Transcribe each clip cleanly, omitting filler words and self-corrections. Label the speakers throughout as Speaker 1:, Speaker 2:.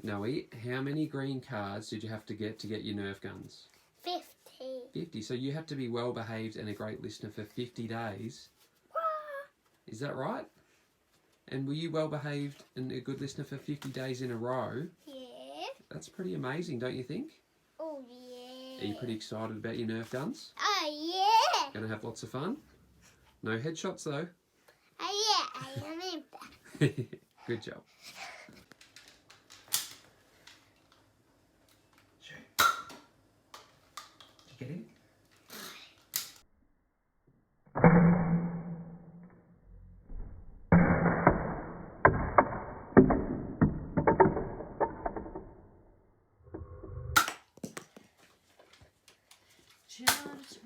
Speaker 1: Noe, how many green cards did you have to get your Nerf guns?
Speaker 2: 50.
Speaker 1: 50. So you have to be well behaved and a great listener for 50 days. Is that right? And were you well behaved and a good listener for 50 days in a row?
Speaker 2: Yeah.
Speaker 1: That's pretty amazing, don't you think?
Speaker 2: Oh, yeah.
Speaker 1: Are you pretty excited about your Nerf guns?
Speaker 2: Oh, yeah.
Speaker 1: Gonna have lots of fun? No headshots though.
Speaker 2: Oh, yeah. I am in.
Speaker 1: Good job. Did you get in?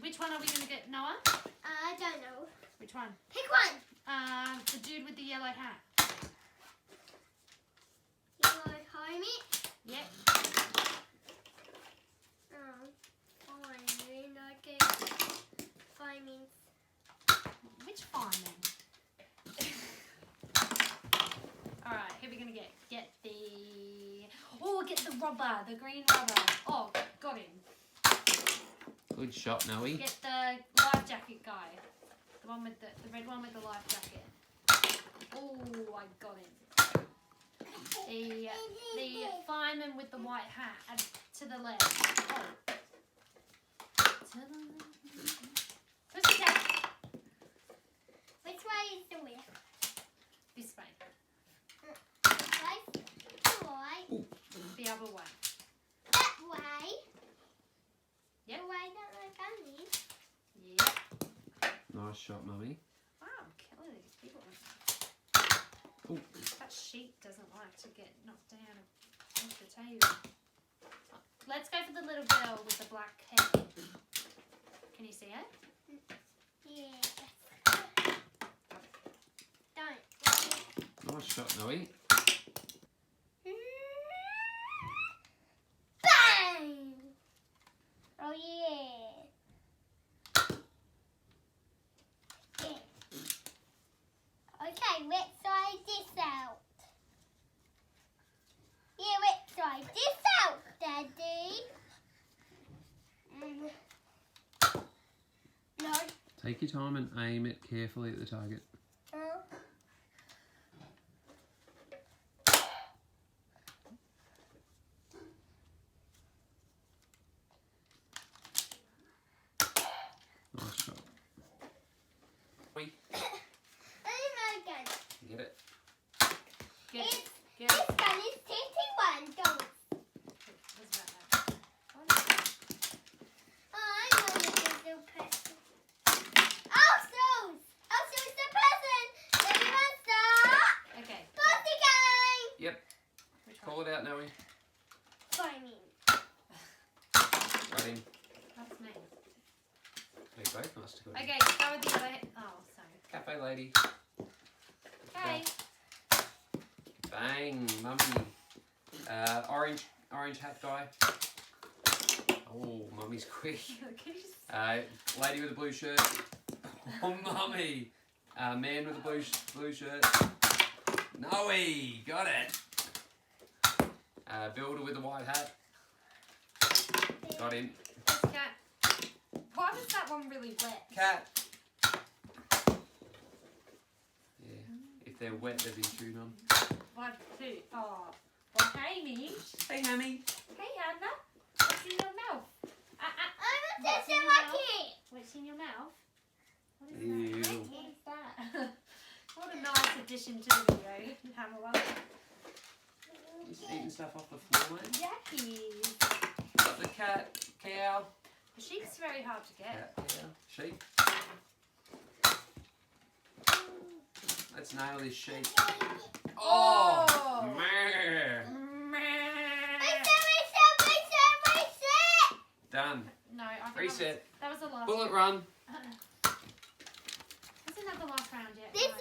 Speaker 3: Which one are we going to get, Noah?
Speaker 2: I don't know.
Speaker 3: Which one?
Speaker 2: Pick one.
Speaker 3: The dude with the yellow hat.
Speaker 2: You want to home it?
Speaker 3: Yep.
Speaker 2: Fine. Then I get fireman's.
Speaker 3: Which fireman? Alright, who are we going to get? Get the... Oh, get the robber, the green robber. Oh, got him.
Speaker 1: Good shot, Noe.
Speaker 3: Get the life jacket guy. The one with the red one with the life jacket. Oh, I got him. The fireman with the white hat to the left. Oh. To the left. Pussycat.
Speaker 2: Which way is the left?
Speaker 3: This way.
Speaker 2: Right? Right.
Speaker 3: The other way.
Speaker 2: That way.
Speaker 3: Yep.
Speaker 2: The way that my gun is.
Speaker 3: Yep.
Speaker 1: Nice shot, Noe.
Speaker 3: Wow, I'm killing these people.
Speaker 1: Ooh.
Speaker 3: That sheet doesn't like to get knocked down off the table. Let's go for the little girl with the black hair. Can you see it?
Speaker 2: Yeah. Don't.
Speaker 1: Nice shot, Noe.
Speaker 2: Bang! Oh, yeah. Yeah. Okay, let's try this out. Yeah, let's try this out, Daddy. No.
Speaker 1: Take your time and aim it carefully at the target. Nice shot. Wait. Get it?
Speaker 3: Get it. Get
Speaker 2: This
Speaker 3: it.
Speaker 2: gun is 21. Go.
Speaker 3: What's about that?
Speaker 2: I know the little person. Also is the person. Everyone stop.
Speaker 3: Okay.
Speaker 2: Party game.
Speaker 1: Yep.
Speaker 3: Which one?
Speaker 1: Call it out, Noe.
Speaker 2: Finding.
Speaker 1: Got him.
Speaker 3: That's me.
Speaker 1: They both must have got him.
Speaker 3: Okay, go with the other head. Oh, sorry.
Speaker 1: Cafe lady.
Speaker 3: Okay.
Speaker 1: Bang, mummy. Orange hat guy. Oh, mummy's quick.
Speaker 3: Can you just...
Speaker 1: Lady with a blue shirt. Oh, mummy. Man with a blue shirt. Noe, got it. Builder with a white hat. Got him.
Speaker 3: Cat. Why was that one really wet?
Speaker 1: Cat. Yeah, if they're wet, they've been chewed on.
Speaker 3: 1, 2. Oh. Well, hey, Mish.
Speaker 1: Hey, Hammy.
Speaker 3: Hey, Anna. What's in your mouth?
Speaker 2: I'm
Speaker 3: What's
Speaker 2: just
Speaker 3: in
Speaker 2: a
Speaker 3: your
Speaker 2: lucky.
Speaker 3: What's in your mouth? What is
Speaker 1: Ew.
Speaker 3: that? What is that? What a nice addition to the video, Pamela.
Speaker 1: Just eating stuff off the floor, mate.
Speaker 3: Jackies.
Speaker 1: Got the cat, cow.
Speaker 3: The sheep's very hard to get.
Speaker 1: Cat, cow, sheep. Let's nail this sheep. Oh! Meh.
Speaker 2: Reset.
Speaker 1: Done.
Speaker 3: No, I think
Speaker 1: Reset.
Speaker 3: that was the last
Speaker 1: Bullet
Speaker 3: one.
Speaker 1: run.
Speaker 3: Isn't that the last round yet?
Speaker 2: This